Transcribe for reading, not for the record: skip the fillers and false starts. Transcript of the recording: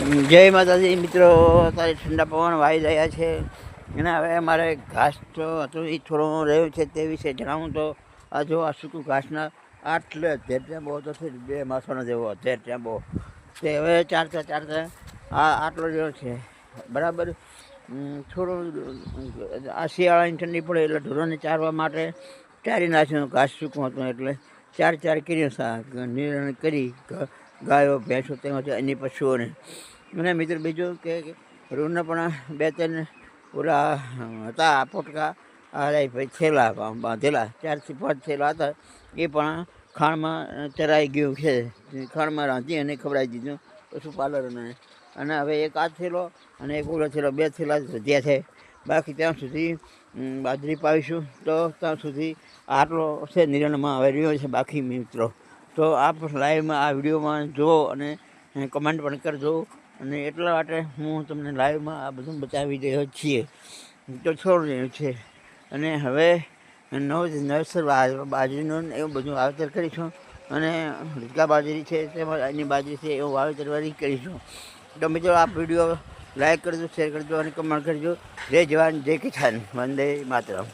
જય માતાજી મિત્રો, અત્યારે ઠંડા પવન વાઈ રહ્યા છે અને હવે અમારે ઘાસ તો હતું એ થોડું રહ્યું છે તે વિશે જણાવું તો આ જો આ સૂકું ઘાસના આટલે ઝેર ટેમ્બો હતો છે, 2 માસોનો જેવો ઝેર ટેમ્બો તે હવે ચારતા આ આટલો રહ્યો છે બરાબર. થોડું આ શિયાળાની ઠંડી પડે એટલે ઢોરોને ચારવા માટે ચારી નાખ્યું. ઘાસ સૂકું હતું એટલે ચાર કર્યું નિર્ણય કરી ગાયો ભેંસો તેમાંથી અન્ય પશુઓને. અને મિત્ર બીજું કે રૂના પણ 2-3 ઓલા હતા પોટકા ભાઈ થેલા બાંધેલા 4 થી 5 થેલા હતા એ પણ ખાણમાં ચરાઈ ગયું છે. ખાણમાં રાંધી અને ખવડાવી દીધું પશુપાલકોને. અને હવે એક આ થેલો અને એક ઓલો થેલો 2 થેલા વધ્યા છે. બાકી ત્યાં સુધી બાજરી પાવીશું તો ત્યાં સુધી આટલો છે નિર્ણયમાં હવે રહ્યો છે બાકી મિત્રો. તો આપ લાઈવમાં આ વિડીયોમાં જુઓ અને કમેન્ટ પણ કરજો. અને એટલા માટે હું તમને લાઈવમાં આ બધું બતાવી રહ્યો છીએ. તો છોડ રહ્યું છે અને હવે નવેસર બાજરીનું એવું બધું વાવેતર કરીશું. અને રીકા બાજરી છે તેમાં એની બાજરી છે એવું વાવેતર કરીશું. તો મિત્રો આ વિડીયો લાઈક કરજો, શેર કરજો અને કમેન્ટ કરજો. જય જવાન જય કિસાન, વંદે માતરમ.